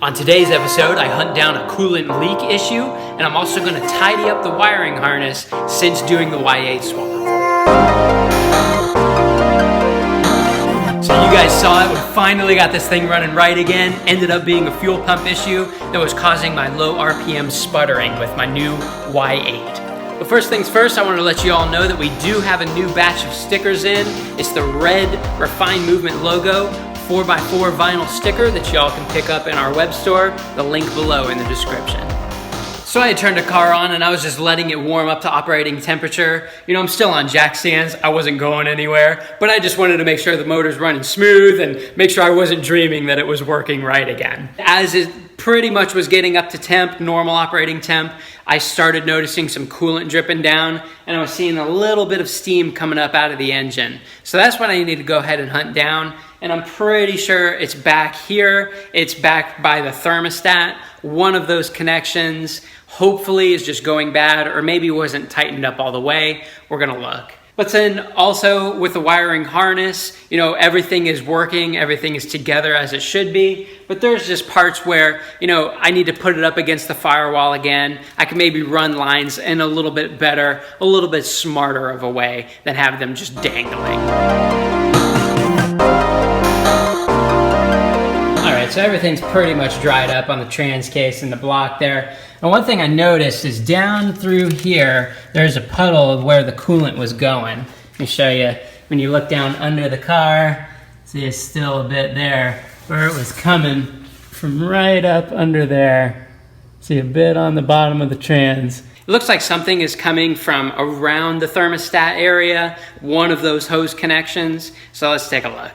On today's episode, I hunt down a coolant leak issue, and I'm also going to tidy up the wiring harness since doing the Y8 swap. So you guys saw it, we finally got this thing running right again. Ended up being a fuel pump issue that was causing my low RPM sputtering with my new Y8. But first things first, I want to let you all know that we do have a new batch of stickers in. It's the red Refined Movement logo 4x4 vinyl sticker that y'all can pick up in our web store, the link below in the description. So I had turned the car on and I was just letting it warm up to operating temperature. You know, I'm still on jack stands, I wasn't going anywhere, but I just wanted to make sure the motor's running smooth and make sure I wasn't dreaming that it was working right again. As it pretty much was getting up to temp, normal operating temp, I started noticing some coolant dripping down and I was seeing a little bit of steam coming up out of the engine. So that's what I need to go ahead and hunt down. And I'm pretty sure it's back here. It's back by the thermostat. One of those connections hopefully is just going bad, or maybe wasn't tightened up all the way. We're gonna look. But then also with the wiring harness, you know, everything is working, everything is together as it should be, but there's just parts where, you know, I need to put it up against the firewall again. I can maybe run lines in a little bit better, a little bit smarter of a way than have them just dangling. So everything's pretty much dried up on the trans case and the block there. And one thing I noticed is down through here, there's a puddle of where the coolant was going. Let me show you. When you look down under the car, see it's still a bit there where it was coming from right up under there. See a bit on the bottom of the trans. It looks like something is coming from around the thermostat area, one of those hose connections. So let's take a look.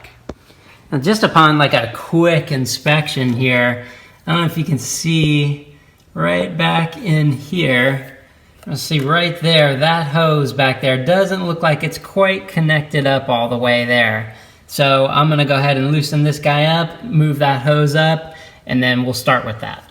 Now just upon like a quick inspection here, I don't know if you can see right back in here. You'll see right there, that hose back there doesn't look like it's quite connected up all the way there. So I'm gonna go ahead and loosen this guy up, move that hose up, and then we'll start with that.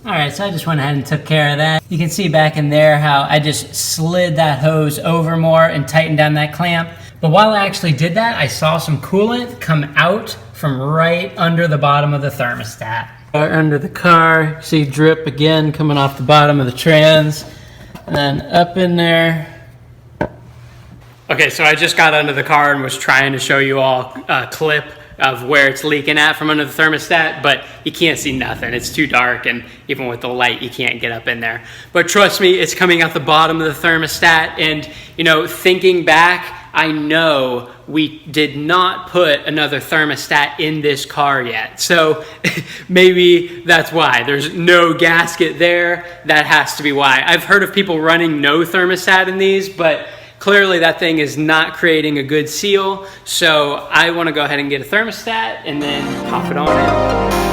All right, so I just went ahead and took care of that. You can see back in there how I just slid that hose over more and tightened down that clamp. But while I actually did that, I saw some coolant come out from right under the bottom of the thermostat. Under the car, see drip again coming off the bottom of the trans, and then up in there. Okay, so I just got under the car and was trying to show you all a clip of where it's leaking at from under the thermostat, but you can't see nothing. It's too dark, and even with the light, you can't get up in there. But trust me, it's coming out the bottom of the thermostat, and you know, thinking back, I know we did not put another thermostat in this car yet. So maybe that's why. There's no gasket there. That has to be why. I've heard of people running no thermostat in these, but clearly that thing is not creating a good seal. So I want to go ahead and get a thermostat and then pop it on in.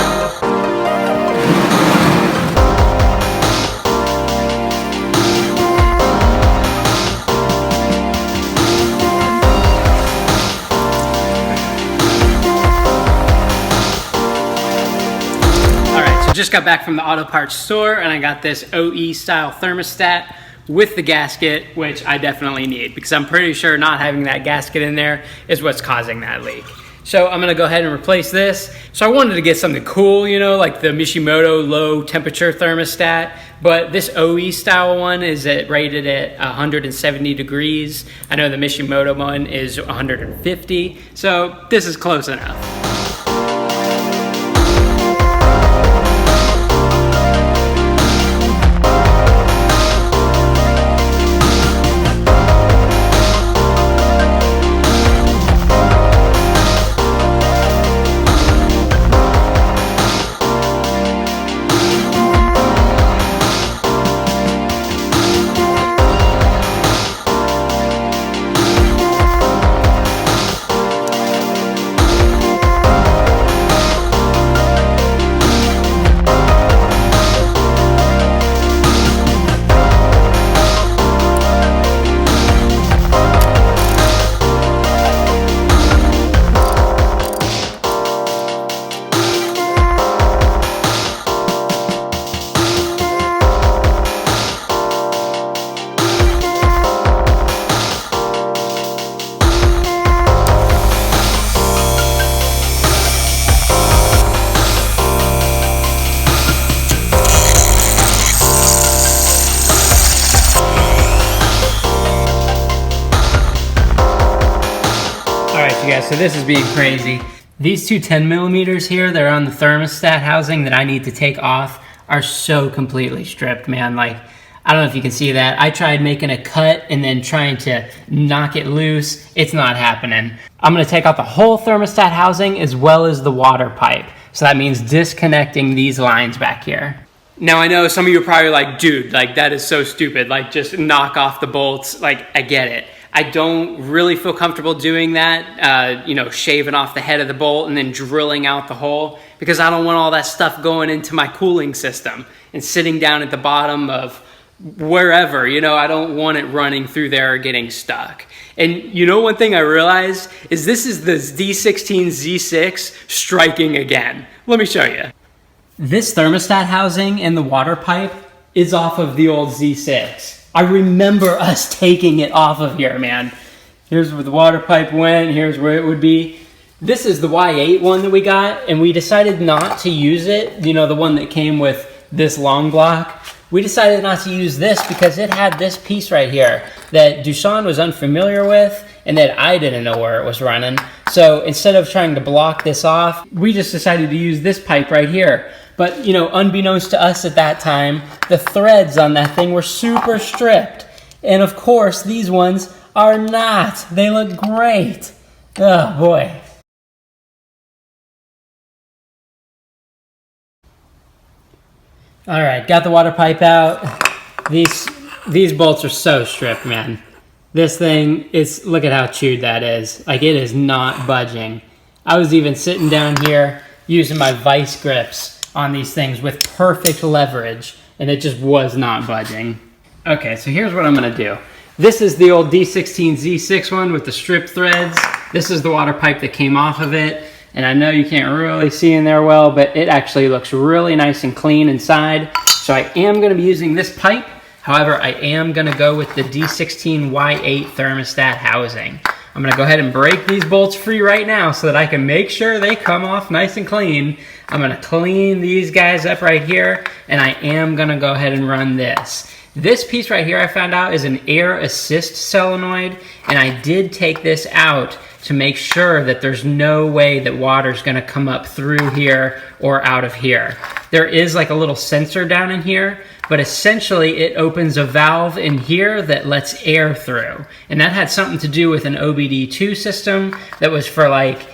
Just got back from the auto parts store and I got this OE style thermostat with the gasket, which I definitely need because I'm pretty sure not having that gasket in there is what's causing that leak. So I'm gonna go ahead and replace this. So I wanted to get something cool, you know, like the Mishimoto low temperature thermostat, but this OE style one is rated at 170 degrees. I know the Mishimoto one is 150, so this is close enough. guys, so this is being crazy. These two 10 millimeters here, they're on the thermostat housing that I need to take off, are so completely stripped, man. Like, I don't know if you can see that. I tried making a cut and then trying to knock it loose. It's not happening. I'm gonna take out the whole thermostat housing as well as the water pipe. So that means disconnecting these lines back here. Now I know some of you are probably like, dude, like that is so stupid. Like just knock off the bolts. Like I get it. I don't really feel comfortable doing that, you know, shaving off the head of the bolt and then drilling out the hole, because I don't want all that stuff going into my cooling system and sitting down at the bottom of wherever, you know, I don't want it running through there or getting stuck. And you know, one thing I realized is this is the D16 Z6 striking again. Let me show you. This thermostat housing and the water pipe is off of the old Z6. I remember us taking it off of here, man. Here's where the water pipe went, here's where it would be. This is the Y8 one that we got, and we decided not to use it, you know, the one that came with this long block. We decided not to use this because it had this piece right here that Dushan was unfamiliar with and that I didn't know where it was running. So instead of trying to block this off, we just decided to use this pipe right here. But, you know, unbeknownst to us at that time, the threads on that thing were super stripped. And of course, these ones are not. They look great. Oh boy. All right, got the water pipe out. These bolts are so stripped, man. This thing is, look at how chewed that is. Like, it is not budging. I was even sitting down here using my vice grips on these things with perfect leverage, and it just was not budging. Okay, so here's what I'm gonna do. This is the old D16 Z6 one with the stripped threads. This is the water pipe that came off of it. And I know you can't really see in there well, but it actually looks really nice and clean inside. So I am gonna be using this pipe. However, I am gonna go with the D16 Y8 thermostat housing. I'm gonna go ahead and break these bolts free right now so that I can make sure they come off nice and clean. I'm gonna clean these guys up right here, and I am gonna go ahead and run this. This piece right here I found out is an air assist solenoid, and I did take this out to make sure that there's no way that water's gonna come up through here or out of here. There is like a little sensor down in here, but essentially it opens a valve in here that lets air through. And that had something to do with an OBD2 system that was for like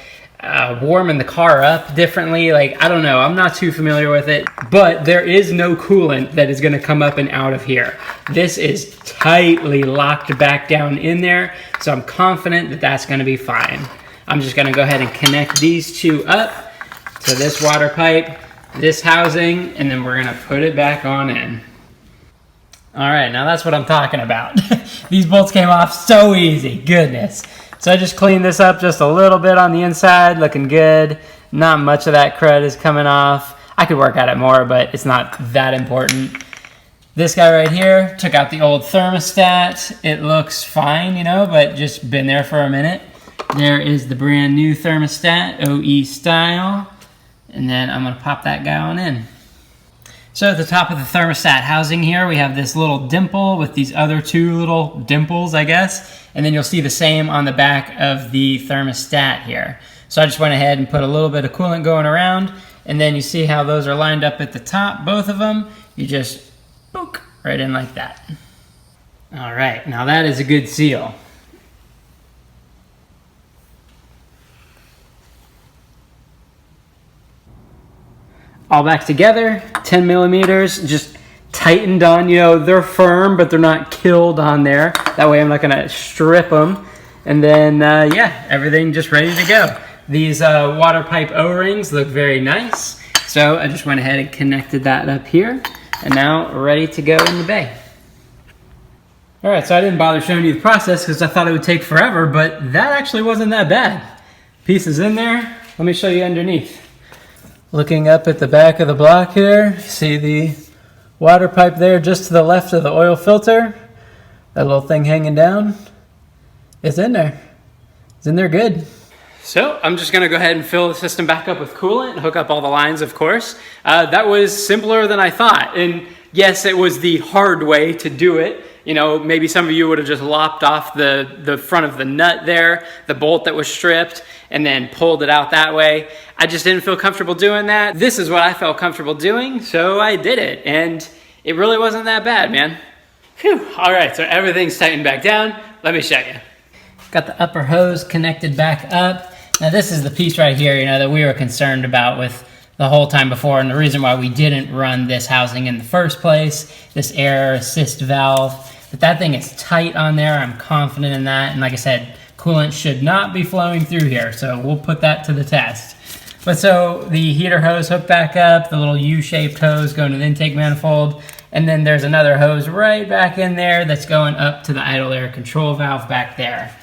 warming the car up differently. Like, I don't know, I'm not too familiar with it, but there is no coolant that is gonna come up and out of here. This is tightly locked back down in there, so I'm confident that that's gonna be fine. I'm just gonna go ahead and connect these two up to this water pipe, this housing, and then we're gonna put it back on in. All right, now that's what I'm talking about. These bolts came off so easy, goodness. So I just cleaned this up just a little bit on the inside, looking good. Not much of that crud is coming off. I could work at it more, but it's not that important. This guy right here, took out the old thermostat. It looks fine, you know, but just been there for a minute. There is the brand new thermostat, OE style. And then I'm gonna pop that guy on in. So at the top of the thermostat housing here, we have this little dimple with these other two little dimples, I guess. And then you'll see the same on the back of the thermostat here. So I just went ahead and put a little bit of coolant going around. And then you see how those are lined up at the top, both of them. You just book right in like that. All right, now that is a good seal. All back together, 10 millimeters, just tightened on, you know, they're firm, but they're not killed on there. That way I'm not gonna strip them. And then, yeah, everything just ready to go. These water pipe O-rings look very nice. So I just went ahead and connected that up here, and now ready to go in the bay. All right, so I didn't bother showing you the process because I thought it would take forever, but that actually wasn't that bad. Pieces in there, let me show you underneath. Looking up at the back of the block here, you see the water pipe there just to the left of the oil filter. That little thing hanging down. It's in there. It's in there good. So I'm just gonna go ahead and fill the system back up with coolant, hook up all the lines, of course. That was simpler than I thought. And yes, it was the hard way to do it. You know, maybe some of you would have just lopped off the front of the nut there, the bolt that was stripped, and then pulled it out that way. I just didn't feel comfortable doing that. This is what I felt comfortable doing, so I did it, and it really wasn't that bad, man. Whew. All right, so everything's tightened back down. Let me show you. Got the upper hose connected back up. Now this is the piece right here, you know, that we were concerned about with the whole time before, and the reason why we didn't run this housing in the first place, this air assist valve. But that thing is tight on there. I'm confident in that, and like I said, coolant should not be flowing through here, so we'll put that to the test. But so the heater hose hooked back up, the little U-shaped hose going to the intake manifold, and then there's another hose right back in there that's going up to the idle air control valve back there.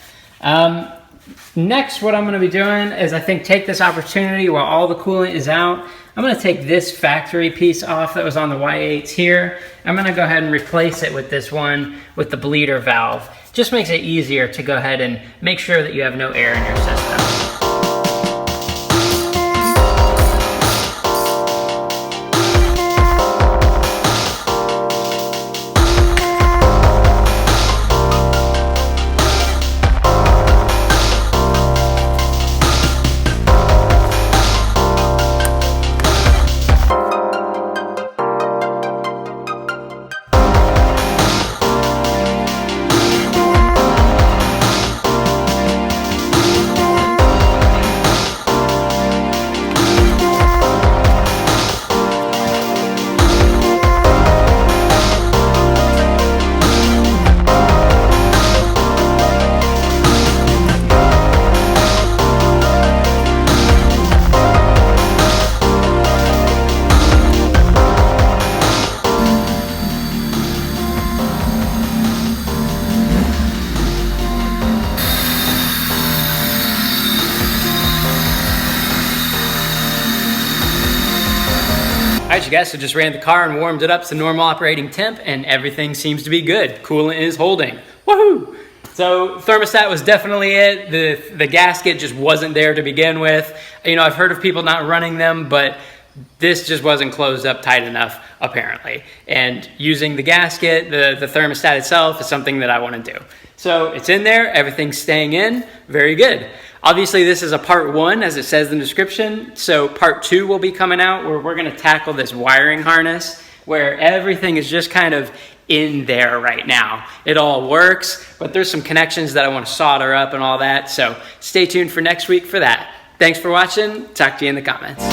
Next, what I'm going to be doing is I think take this opportunity while all the coolant is out. I'm going to take this factory piece off that was on the Y8s here. I'm going to go ahead and replace it with this one with the bleeder valve. Just makes it easier to go ahead and make sure that you have no air in your system. All right, you guys, so just ran the car and warmed it up to normal operating temp, and everything seems to be good. Coolant is holding. Woohoo! So thermostat was definitely it. The gasket just wasn't there to begin with. You know, I've heard of people not running them, but this just wasn't closed up tight enough, apparently. And using the gasket, the thermostat itself is something that I want to do. So it's in there, everything's staying in, very good. Obviously, this is a part 1, as it says in the description. So part 2 will be coming out where we're gonna tackle this wiring harness where everything is just kind of in there right now. It all works, but there's some connections that I want to solder up and all that. So stay tuned for next week for that. Thanks for watching. Talk to you in the comments.